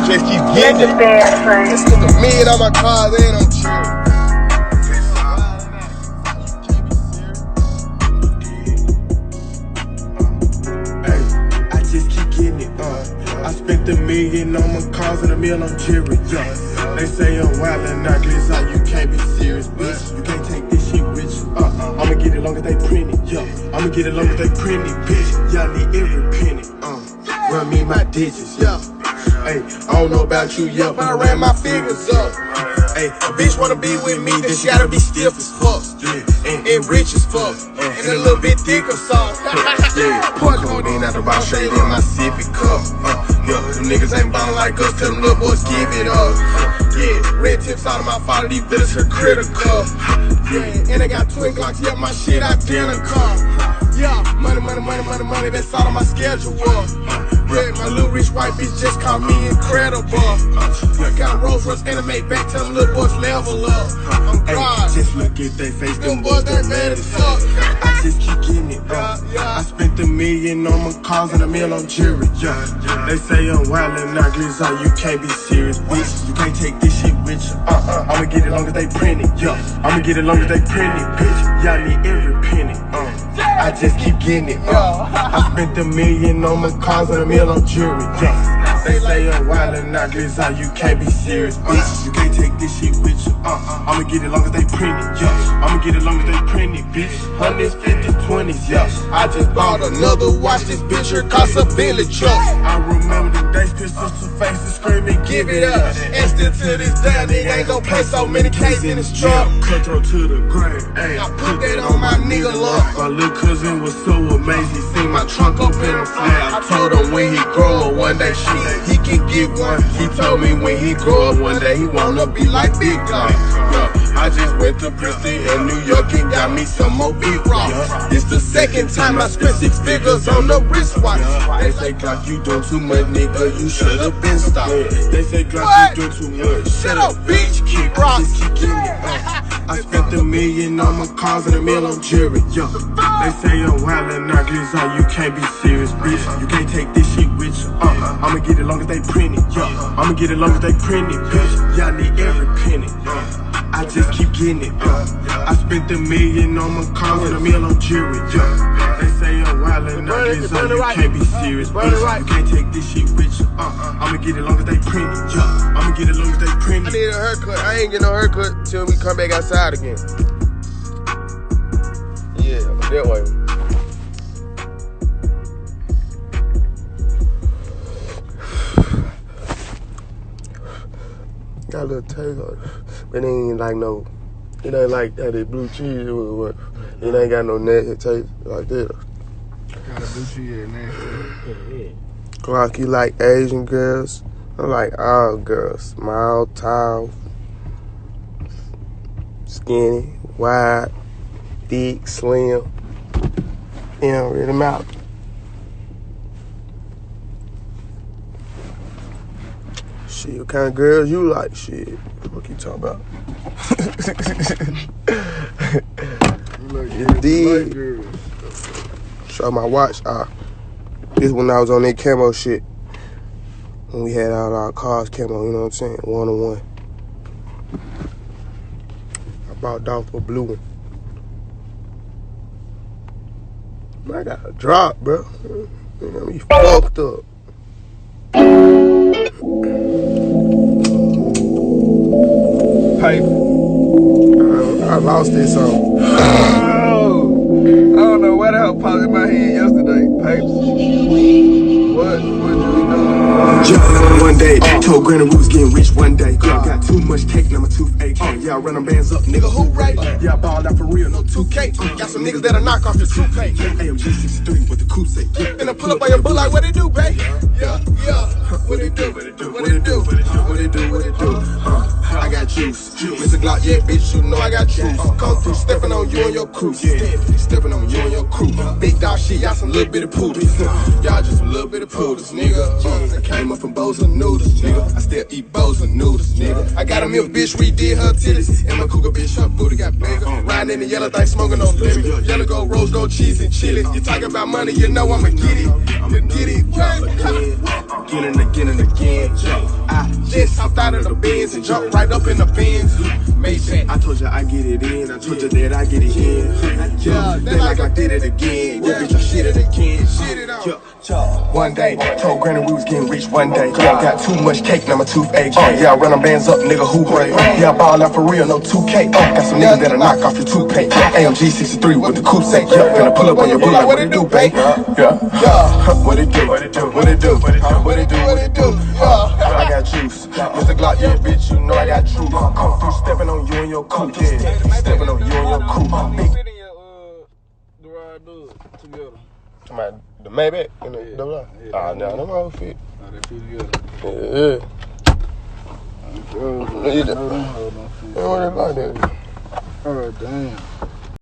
just keep getting it. This nigga million on my car, they ain't on chill. I spent $1 million on my cars and $1 million on cherry, yeah. They say I'm wild and ugly, so you can't be serious, bitch. You can't take this shit with you. I'ma get it long as they print it, yeah. I'ma get it long as they print it, bitch. Y'all need every penny, run me my digits, yeah. Hey, I don't know about you, yeah, but I ran my figures up. Hey, a bitch wanna be with me, then she gotta be stiff as fuck, and rich as fuck, and a little bit thicker sauce. Pour codeine out the box, straight in my sippy cup. Yeah, them niggas ain't ballin' like us, tell them little boys give it up. Yeah, red tips out of my father, these bitches are critical. Yeah, and I got twin Glocks, yeah, my shit identical. Yeah, money, that's all on my schedule. Yeah, my little rich white bitch just called me incredible. Got a Rolls Royce and a Maybach, tell them little boys level up. Oh God, just look at they face, them boys they mad as fuck. I just keep getting it, I spent $1 million on my cars and $1 million on jewelry, yeah. They say I'm wild and ugly, so you can't be serious, bitch. You can't take this shit with you. I'ma get it long as they print it, yeah. I'ma get it long as they print it, bitch. Y'all need every penny, I just keep getting it, I spent $1 million on my cars and $1 million on jewelry, yeah. They say I'm wild and ugly, so you can't be serious, bitch. You can't take this shit with you, I'ma get it long as they print it, yeah. I'ma get it long as they print it, bitch. 150s, 20s, yeah. I just bought another watch, this bitch here cost $1 billion. I remember the days, pistols to face and screaming, give it up. And still to this day, nigga ain't gon' play so many K's in his truck. Cutthroat to the grave, ayy. I put that on my nigga love. My little cousin was so amazing, seen my trunk up in the flat. I told him when he grow up one day, shit, he can get one. He told me when he grow up one day, he wanna be like Big Glock. I just went to Princeton in New York and got me some more big rocks. This the second time I spent 6 figures on the wristwatch. They say Glock, you doing too much, nigga, you should've been stopped. They say Glock, you doing too much. Shut up, bitch, keep rocks. Just keep getting it, I spent $1 million on my cars and $1 million on jewelry, yeah. They say I'm wild and ugly, so you can't be serious, bitch. You can't take this shit with you, I'ma get it long as they print it, yeah. I'ma get it long as they print it, bitch. Y'all need every penny, I just keep getting it, I spent $1 million on my cars and $1 million on jewelry, yeah. They say I'm wild and ugly, so you can't be serious, bitch. You can't take this shit with you, I'ma get it long as they print it, yeah. I'ma get it long as they print it. I need a haircut. I ain't get no haircut till we come back outside again. Yeah, that way. Got a little taste on it, but it ain't like no, it ain't like that blue cheese or what. It ain't got no nasty taste like that. Got a blue cheese and nasty. Glock, you like Asian girls? I like all girls. Small, tall, skinny, wide, thick, slim. You don't really matter. Shit, what kind of girls you like? Shit, what you talking about? Indeed. Show my watch. This when I was on that camo shit. When we had all our cars camo, you know what I'm saying? 1-on-1. I bought Dolph a blue one. Man, I got a drop, bro. You know, me fucked up. Pipe. I lost this song. Oh, I don't know why the hell popped in my head yesterday. Pipes. What you doing? Just one day, told Granny we was getting rich one day. Yeah, got too much cake, now my toothache. Yeah, I run them bands up, nigga, who right? Yeah, I balled out for real, no 2K. Got some niggas that'll knock off the toupee. AMG 63 with the coupe say. And I pull up on your bull like, what it do, babe? Yeah. What it do? I got juice. Mr. Glock, yeah, bitch, you know I got juice. Come through, stepping on you and your crew. Stepping on you and your crew. Big dog shit, y'all some little bit of poodles. Y'all just a little bit of poodles, nigga. I came up from bows and noodles, nigga. I still eat bows and noodles, nigga. I got a milk bitch, redid her titties. And my cougar bitch, her booty got bigger. Riding in the yellow thing, smoking on lemon. Yellow gold, rose gold, cheese and chili. You talking about money, you know I'ma get it. Get it, again and again and again. I hopped out of the Benz and jumped right up in the Benz. Mason, I told you I get it in. I told you that I get it in. Yeah, then like I did it again. Yeah, bitch, I shit it again. Shit it out. One day, told Granny we was getting rich one day. Yeah, I got too much cake, now my tooth ache. Yeah, I run them bands up, nigga, who break? Yeah, I ball out for real, no 2K. Got some niggas that'll knock off your toothpaste. AMG 63 with the coupe sake. Yeah, gonna pull up on your bullet. What it do, babe? Yeah, what it do? What it do? What it do? What it do? What it do? Yeah, I got juice. Mr. Glock, yeah, bitch, you know I got truth. Come through, stepping on you and your coupe. Yeah, stepping on you and your coupe. Big. The ride do it together. The Maybach and the double R. No, them all fit. Oh, they fit together. Yeah. Hold on. What it like that? Oh, damn.